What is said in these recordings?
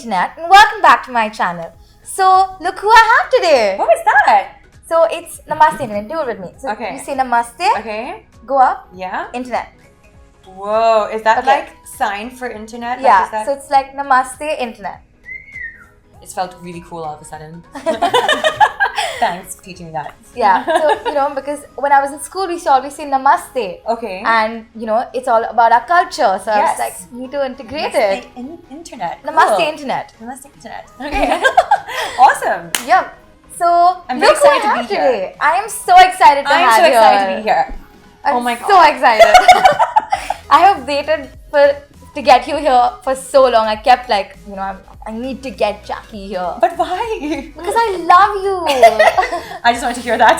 internet, and welcome back to my channel. So, look who I have today. What is that? So, it's Namaste Internet. Do it with me. So, Okay. you say Namaste, Okay. go up, Yeah. Internet. Whoa. Is that Okay. like sign for internet? Like, Yeah, is that... so it's like Namaste Internet. It felt really cool all of a sudden. Thanks for teaching me that. Yeah, so, because when I was in school, we used to always say Namaste. Okay. And, it's all about our culture. So, I was Yes. like, need to integrate Namaste it. internet. Namaste Cool. Internet. Namaste internet. Okay. Awesome. Yep. So, I'm very look who I excited to have be here. today. I am so excited to I'm have so you. excited to be here. I'm Oh my god. so excited. I have waited to get you here for so long. I kept I need to get Jackie here. But why? Because I love you. I just wanted to hear that.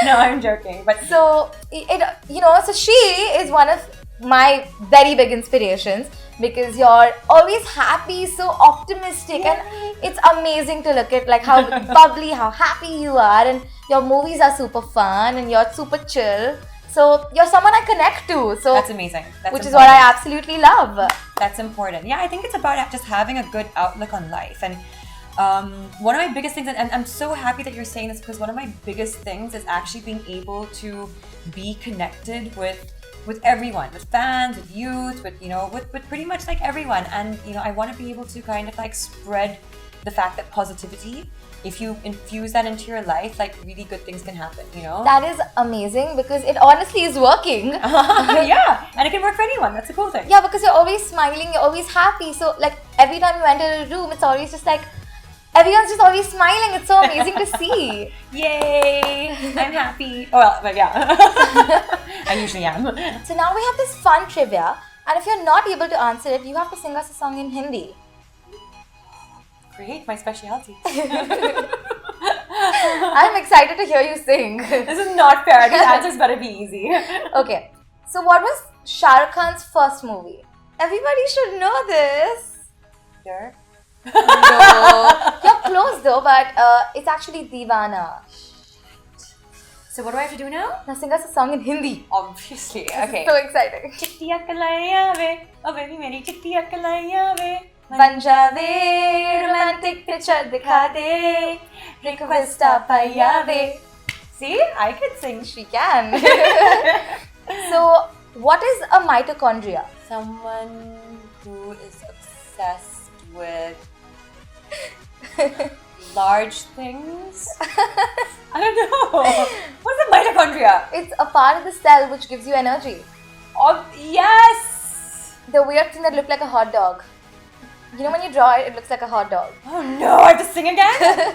No, I'm joking. But So, so she is one of my very big inspirations because you're always happy, so optimistic, and it's amazing to look at like how bubbly, how happy you are, and your movies are super fun and you're super chill. So you're someone I connect to. So that's amazing. Which is what I absolutely love. That's important. Yeah, I think it's about just having a good outlook on life. And one of my biggest things, and I'm so happy that you're saying this because one of my biggest things is actually being able to be connected with everyone, with fans, with youth, with pretty much like everyone. And I want to be able to kind of like spread the fact that positivity, if you infuse that into your life, like really good things can happen, That is amazing because it honestly is working. Yeah, and it can work for anyone. That's the cool thing. Yeah, because you're always smiling, you're always happy. So like every time you enter a room, it's always just like everyone's just always smiling. It's so amazing to see. Yay! I'm happy. Well, but yeah, I usually am. So now we have this fun trivia, and if you're not able to answer it, you have to sing us a song in Hindi. Great, my specialty. I'm excited to hear you sing. This is not fair. These answers better be easy. Okay, so what was Shah Rukh Khan's first movie? Everybody should know this. Here. No, you're close though, but it's actually Deewana. So what do I have to do now? Now sing us a song in Hindi. Obviously. Okay. So exciting. Chittiya kalaiyan ve, oh baby meri chittiya kalaiyan ve. बन जावे romantic picture दिखा दे request आ पाया वे. See, I can sing. She can. So, what is a mitochondria? Someone who is obsessed with large things. I don't know. What's a mitochondria? It's a part of the cell which gives you energy. Oh, yes! The weird thing that looked like a hot dog. When you draw it, it looks like a hot dog. Oh no, I have to sing again?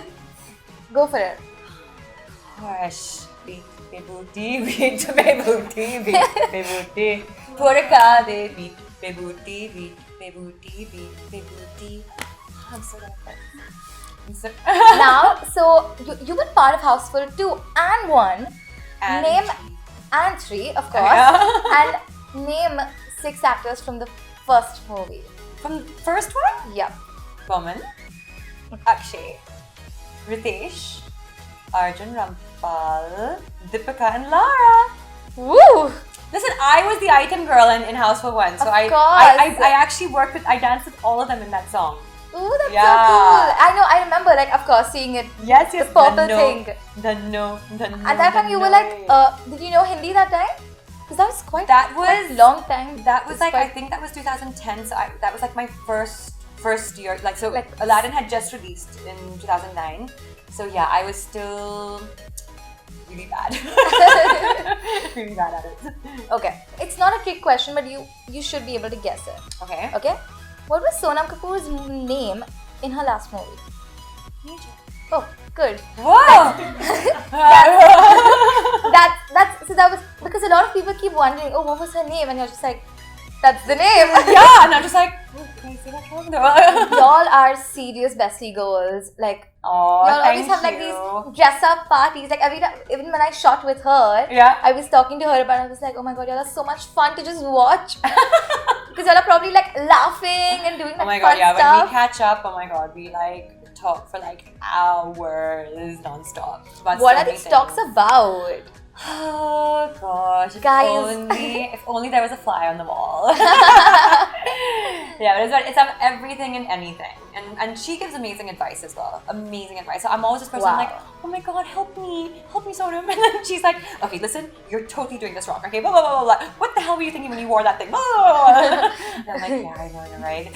Go for it. Hush, beat me booty, beat me booty, beat me booty. Purka de beat me booty, beat me booty, beat me booty. I'm so good at that. Now, so you've been part of Houseful 2 and 1. And Name and 3, of course. And name 6 actors from the first movie. From the first one? Yep. Boman, Akshay, Ritesh, Arjun Rampal, Deepika and Lara. Woo! Listen, I was the item girl in Houseful 1. So Of I actually I danced with all of them in that song. Ooh, that's Yeah. so cool. I remember, of course, seeing it. Yes, The purple thing. The no. At that time, you were like, did you know Hindi that time? Because that was quite a long time. That was I think that was 2010. So that was like my first year. So Like- Aladdin had just released in 2009. So yeah, I was still really bad. Really bad at it. Okay. It's not a trick question, but you should be able to guess it. Okay. Okay? What was Sonam Kapoor's name in her last movie? Oh, good. Whoa! That was because a lot of people keep wondering, oh, what was her name? And you're just like, that's the name. Yeah, and I'm just like, oh, can I say that wrong? No. Y'all are serious bestie girls. Like, Oh, y'all always thank have like you. these dress-up parties. Like every time, even when I shot with her, Yeah. I was talking to her about it. I was like, oh my god, y'all are so much fun to just watch. Because y'all are probably like laughing and doing Oh like my fun god, yeah, when stuff. we catch up, oh my god, we like talk for like hours non-stop. About What so are many these talks things. about? Oh gosh, Guys. if only there was a fly on the wall. Yeah, but it's of everything and anything. And she gives amazing advice as well. Amazing advice. So I'm always this person like, oh my god, help me, Sonam. And then she's like, okay, listen, you're totally doing this wrong. Okay, blah, blah, blah, blah, blah. What the hell were you thinking when you wore that thing? Blah, blah, blah. And I'm like, yeah, I know, you're right.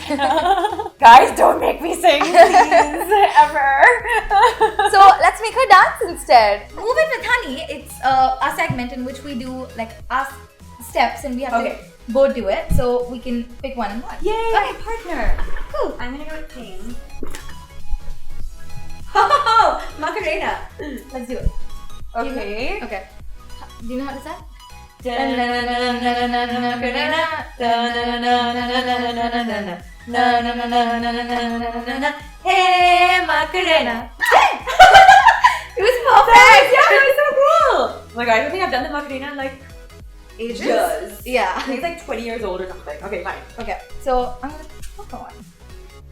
Guys, don't make me sing, please, ever. So let's make her dance instead. Move It with Hanee. It's a segment in which we do like ask steps and we have to both do it. So we can pick one and one. Yay, okay, partner. Cool. I'm gonna go with pink. Oh, Macarena. Let's do it. Okay. Okay. Do you know how to say? Hey, Macarena. It was perfect. Yeah, it was so cool. Oh my god, I don't think I've done the Macarena in like Ages? years. Yeah. I think it's like 20 years old or something. Okay, fine. Okay. So I'm gonna pick one.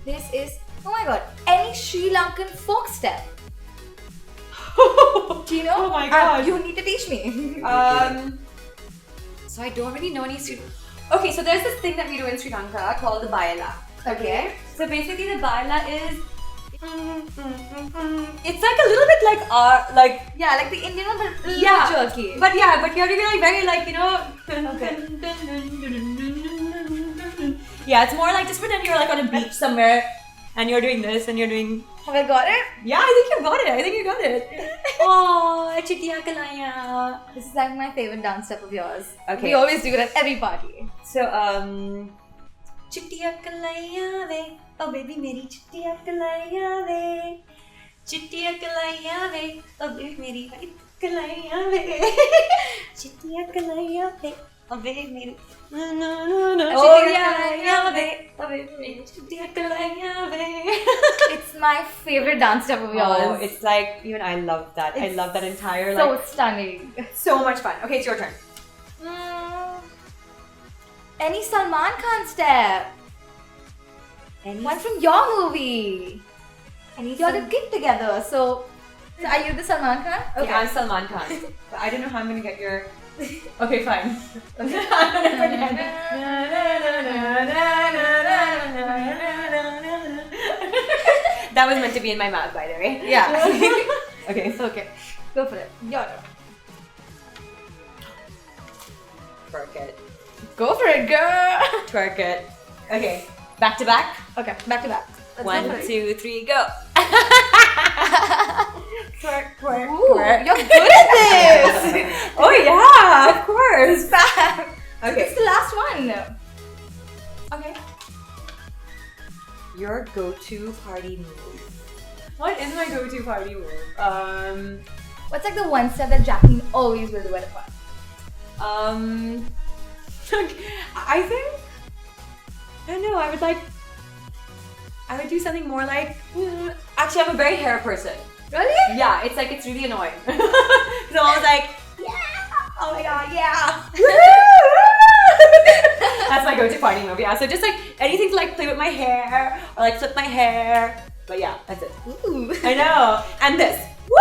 This is, oh my god, any Sri Lankan folk step. Do you know? Oh my god. You need to teach me. So I don't really know any Okay, so there's this thing that we do in Sri Lanka called the baila. Okay. So basically the baila is it's like a little bit like Yeah, like the Indian one, but a little yeah, jerky. but you have to be like very like, you know. Yeah, it's more like just pretend you're like on a beach somewhere and you're doing this and you're doing. Have I got it? Yeah, I think you got it. Oh, chittiya kalaya. This is like my favorite dance step of yours. Okay. We always do it at every party. So chittiya kalaya ve, oh baby meri chittiya kalaya ve, chittiya kalaya ve, oh baby meri kalaya ve, chittiya kalaya ve, oh baby meri. Oh yeah. It's my favorite dance step of yours. Oh, it's like, even I love that. I love that entire so like. stunning. So much fun. Okay, it's your turn. Any Salman Khan step? One from your movie. You're a kid together. So are you the Salman Khan? Okay, yeah, I'm Salman Khan. But I don't know how I'm gonna get your. Okay, fine. I'm gonna pretend. That was meant to be in my mouth, by the way. Yeah. Okay. Okay. Go for it. Your turn. Twerk it. Go for it, girl. Twerk it. Okay. Back to back. Okay. Back to back. Let's 1, 2, 3, go. Twerk, twerk, Ooh, twerk. you're good at this. Oh yeah, of course. It's back. Okay. It's the last one. Okay. Your go-to party move. What is my go-to party move? What's like the one step that Jacqueline always will do at a party? I think, I don't know, I would do something more like, actually I'm a very hair person. Really? Yeah, it's like, it's really annoying. So I was like, yeah, oh my god, yeah. That's my go-to party move, yeah. So just like anything to like play with my hair or like flip my hair. But yeah, that's it. Ooh. I know. And this. Woo!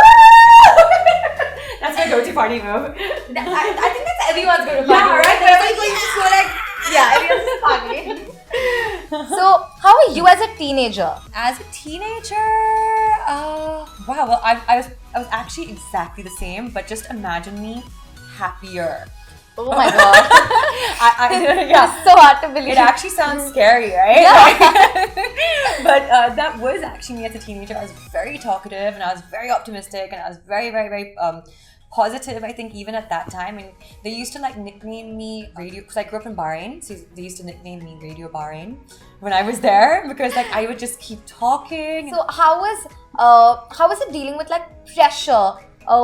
That's my go-to party move. I think that's everyone's go-to party. Yeah, right? Everyone's just go like, yeah, everyone's party. So, how are you as a teenager? As a teenager, wow. Well, I was actually exactly the same, but just imagine me happier. Oh my god. Yeah. It's so hard to believe. It actually sounds scary, right? Yeah. But that was actually me as a teenager. I was very talkative and I was very optimistic and I was very, very, very positive, I think, even at that time. And they used to like nickname me Radio, because I grew up in Bahrain, so they used to nickname me Radio Bahrain when I was there, because like I would just keep talking. So how was it dealing with like pressure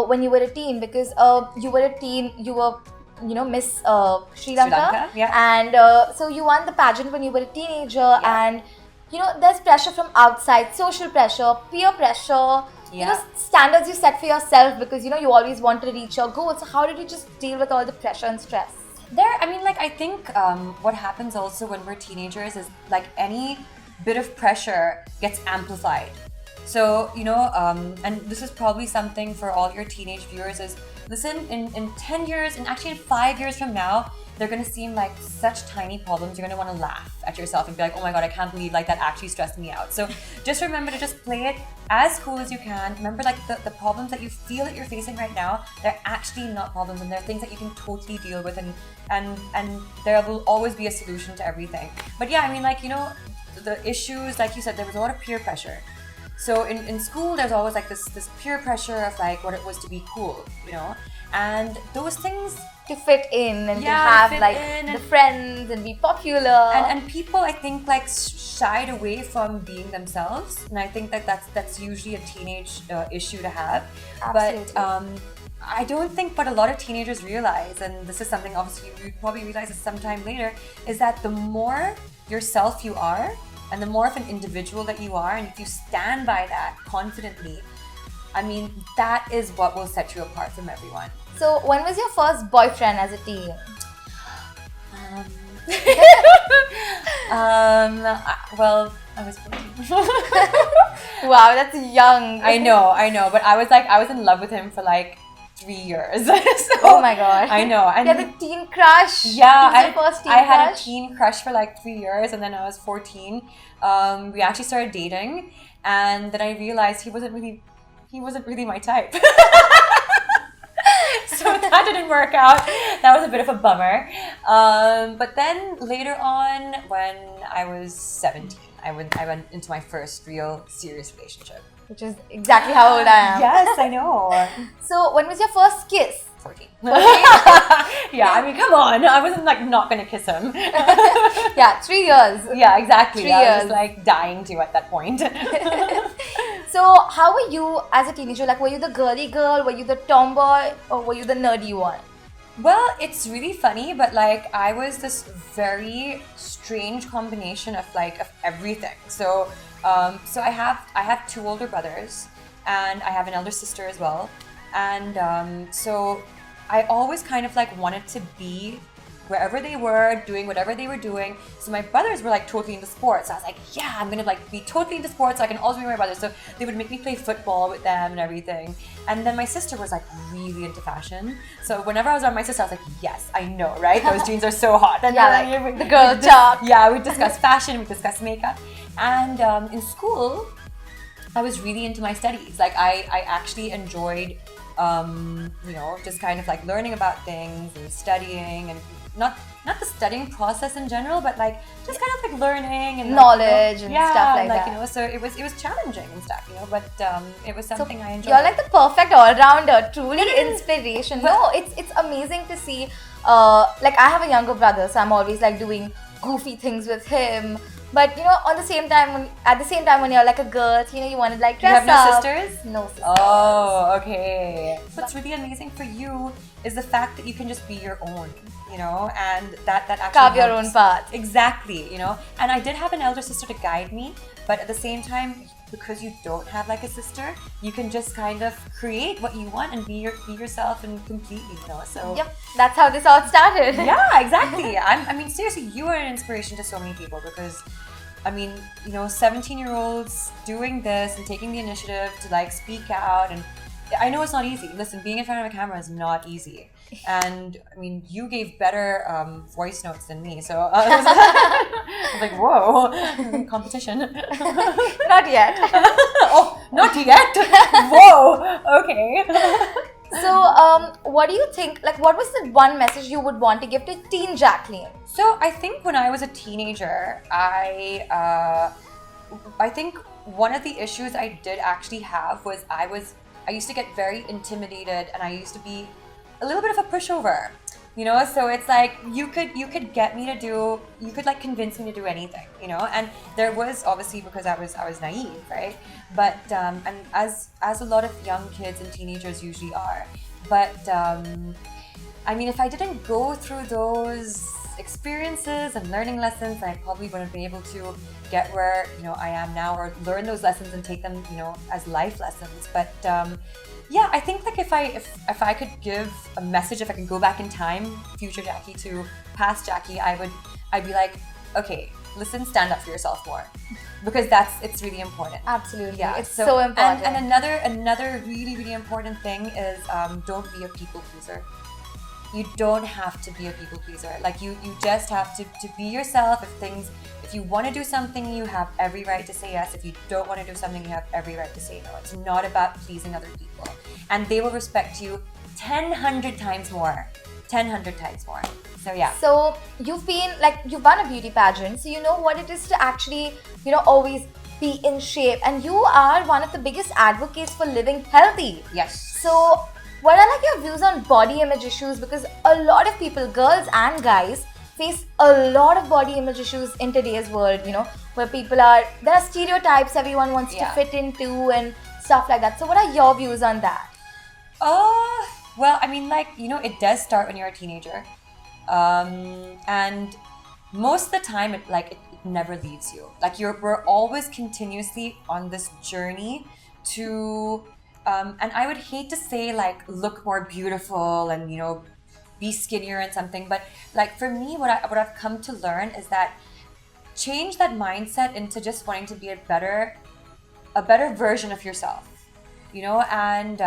when you were a teen? Because you were a teen, you were, you know, Miss Sri Lanka, yeah. And so you won the pageant when you were a teenager, yeah. And you know, there's pressure from outside, social pressure, peer pressure, you know, standards you set for yourself because, you know, you always want to reach your goals. So how did you just deal with all the pressure and stress? I think what happens also when we're teenagers is like any bit of pressure gets amplified. So, and this is probably something for all your teenage viewers is, listen, in 10 years, and actually in 5 years from now, they're going to seem like such tiny problems. You're going to want to laugh at yourself and be like, oh my God, I can't believe like that actually stressed me out. So just remember to just play it as cool as you can. Remember like the problems that you feel that you're facing right now, they're actually not problems, and they're things that you can totally deal with, and there will always be a solution to everything. But yeah, I mean, like, the issues, like you said, there was a lot of peer pressure. So in school, there's always like this peer pressure of like what it was to be cool, and those things to fit in and to have like the friends and be popular. And people, I think, like shied away from being themselves, and I think that's usually a teenage issue to have. Absolutely. But I don't think what a lot of teenagers realize, and this is something obviously you probably realize this sometime later, is that the more yourself you are, and the more of an individual that you are, and if you stand by that confidently, I mean, that is what will set you apart from everyone. So, when was your first boyfriend as a teen? Well, I was 14. Wow, that's young. I know, but I was in love with him for like 3 years. So, oh my God. I know. And you had the teen crush. Yeah, I had a teen crush for like 3 years, and then I was 14. We actually started dating, and then I realized he wasn't really my type. So that didn't work out. That was a bit of a bummer. But then later on, when I was 17, I went into my first real serious relationship. Which is exactly how old I am. Yes, I know. So when was your first kiss? 14. Yeah, I mean, come on. I wasn't like not gonna kiss him. Yeah, 3 years. Yeah, exactly. 3 years. I was like dying to at that point. So how were you as a teenager? Like, were you the girly girl? Were you the tomboy? Or were you the nerdy one? Well, it's really funny, but like I was this very strange combination of everything. So I have 2 older brothers, and I have an elder sister as well. And so I always kind of like wanted to be wherever they were, doing whatever they were doing. So my brothers were like totally into sports. So I was like, yeah, I'm gonna like be totally into sports so I can also be my brothers. So they would make me play football with them and everything. And then my sister was like really into fashion. So whenever I was around my sister, I was like, yes, I know, right? Those jeans are so hot. And yeah, like the girl talk. Yeah, we discuss fashion, we discuss makeup. And in school, I was really into my studies. Like I actually enjoyed, just kind of like learning about things and studying, and not the studying process in general, but like just kind of like learning and knowledge and stuff like that. So it was challenging and stuff, but it was something I enjoyed. You're like the perfect all-rounder, truly inspiration. No, it's amazing to see. Like I have a younger brother, so I'm always like doing goofy things with him. But at the same time when you're like a girl, you want to like dress up. You have no sisters? No sisters. Oh, okay. What's really amazing for you is the fact that you can just be your own, and that actually carve your own path. Exactly, And I did have an elder sister to guide me, but at the same time, because you don't have like a sister, you can just kind of create what you want and be yourself and completely, So yep, that's how this all started. Yeah, exactly. I mean, seriously, you are an inspiration to so many people because, 17-year-olds doing this and taking the initiative to like speak out, and I know it's not easy. Listen, being in front of a camera is not easy. And I mean, you gave better voice notes than me, so I was like, whoa, competition. Not yet. Oh, not yet? Whoa, okay. So, what do you think, like, what was the one message you would want to give to teen Jacqueline? So, I think when I was a teenager, I think one of the issues I did actually have was I used to get very intimidated, and I used to be a little bit of a pushover, so it's like you could get me to do, you could like convince me to do anything, and there was obviously because I was naive, right? But and as a lot of young kids and teenagers usually are, but I mean, if I didn't go through those experiences and learning lessons, then I probably wouldn't be able to get where I am now, or learn those lessons and take them as life lessons. But yeah, I think like if I could give a message, if I could go back in time, future Jackie to past Jackie, I'd be like, okay, listen, stand up for yourself more. because it's really important. Absolutely. Yeah, It's so important. And another really, really important thing is don't be a people pleaser. You don't have to be a people pleaser. Like you just have to be yourself. If you want to do something, you have every right to say yes. If you don't want to do something, you have every right to say no. It's not about pleasing other people. And they will respect you 1,000 times more. 1,000 times more. So yeah. So you've won a beauty pageant, so you know what it is to actually, always be in shape. And you are one of the biggest advocates for living healthy. Yes. So what are like your views on body image issues? Because a lot of people, girls and guys, face a lot of body image issues in today's world, where there are stereotypes everyone wants to fit into and stuff like that. So what are your views on that? Well, I mean, it does start when you're a teenager. And most of the time it never leaves you. We're always continuously on this journey to and I would hate to say look more beautiful and be skinnier and something, but for me what I've come to learn is that change that mindset into just wanting to be a better version of yourself, and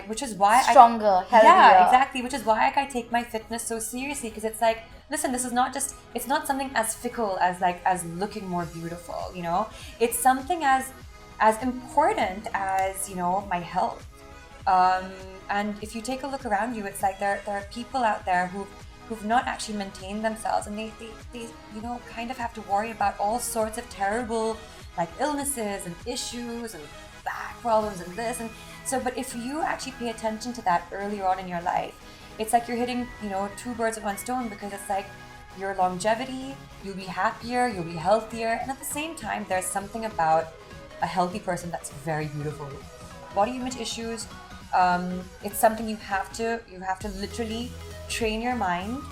which is why stronger, healthier. Yeah, exactly, which is why I take my fitness so seriously, because it's listen, this is not just, it's not something as fickle as looking more beautiful, it's something as important as my health. And if you take a look around you, it's there are people out there who've not actually maintained themselves, and they kind of have to worry about all sorts of terrible illnesses and issues and back problems and this, and so, but if you actually pay attention to that earlier on in your life, it's you're hitting two birds with one stone, because it's your longevity, you'll be happier, you'll be healthier, and at the same time there's something about a healthy person that's very beautiful. Body image issues, it's something you have to literally train your mind,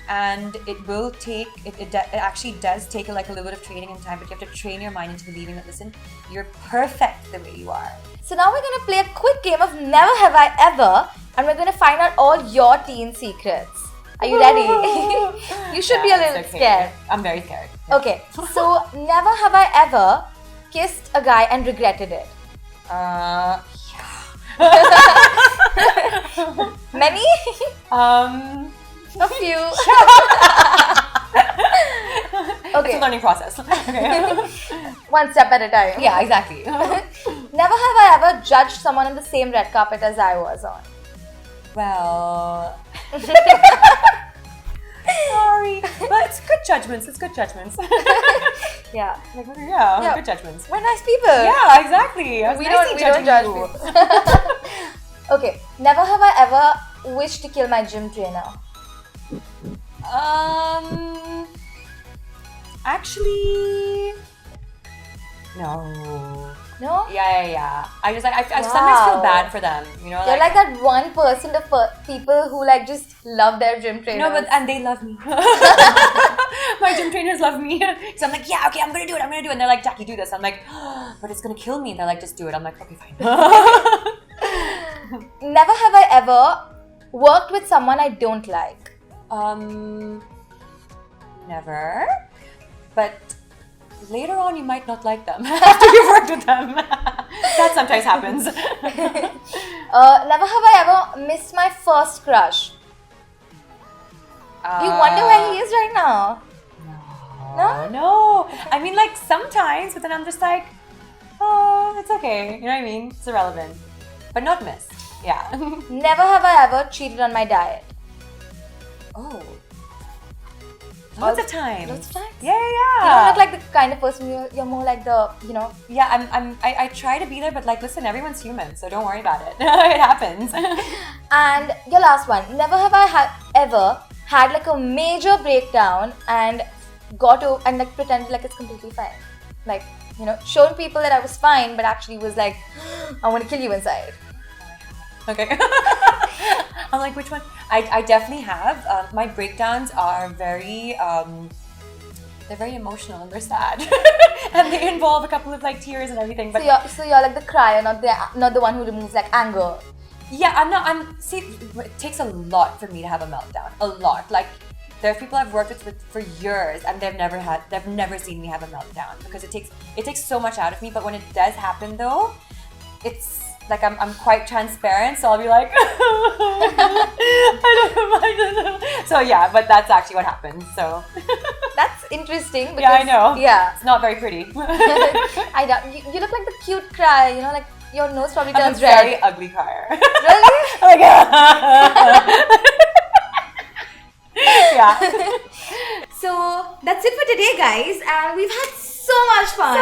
and it will take it actually does take a little bit of training and time, but you have to train your mind into believing that, listen, you're perfect the way you are. So now we're going to play a quick game of Never Have I Ever, and we're going to find out all your teen secrets. Are you ready? You should be a little scared. I'm very scared. Yeah. Okay, so never have I ever kissed a guy and regretted it. Yeah. Many? A few. Okay. It's a learning process. Okay. One step at a time. Yeah, exactly. Never have I ever judged someone on the same red carpet as I was on. Well, sorry, but it's good judgments. Yeah. Yeah, good judgments. We're nice people. Yeah, exactly. We don't judge people. Okay. Never have I ever wished to kill my gym trainer. Actually, no. No? Yeah. I sometimes feel bad for them, You're like that 1% of people who just love their gym trainers. No, and they love me. My gym trainers love me. So I'm yeah, okay, I'm gonna do it. And they're Jackie, do this. I'm oh, but it's gonna kill me. They're just do it. I'm okay, fine. Never have I ever worked with someone I don't like. Never. But later on, you might not like them after you've worked with them. That sometimes happens. Never have I ever missed my first crush. You wonder where he is right now? No. I mean, sometimes, but then I'm just oh, it's okay. You know what I mean? It's irrelevant. But not missed. Yeah. Never have I ever cheated on my diet. Oh. Lots of times. Yeah. You're not the kind of person, you're more the, Yeah, I try to be there, but listen, everyone's human, so don't worry about it. It happens. And your last one. Never have I ever had a major breakdown and pretended it's completely fine. Shown people that I was fine, but actually was I want to kill you inside. Okay. I'm which one? I definitely have. My breakdowns are very, they're very emotional and they're sad. And they involve a couple of tears and everything. But so you're the crier, not the one who removes anger. Yeah, see, it takes a lot for me to have a meltdown. A lot. There's people I've worked with for years, and they've never seen me have a meltdown because it takes so much out of me. But when it does happen, though, it's like I'm quite transparent, so I'll be like, I don't know. So yeah, but that's actually what happens. So That's interesting. Because, yeah, I know. Yeah. It's not very pretty. I don't. You look like the cute cry. You know, like your nose probably I'm a turns red. very ugly crier. Really? Like, yeah. So that's it for today, guys, and we've had so much fun.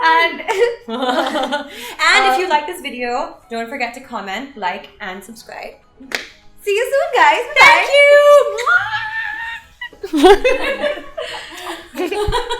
And And if you like this video, don't forget to comment, like, and subscribe. see you soon, guys. Thank you.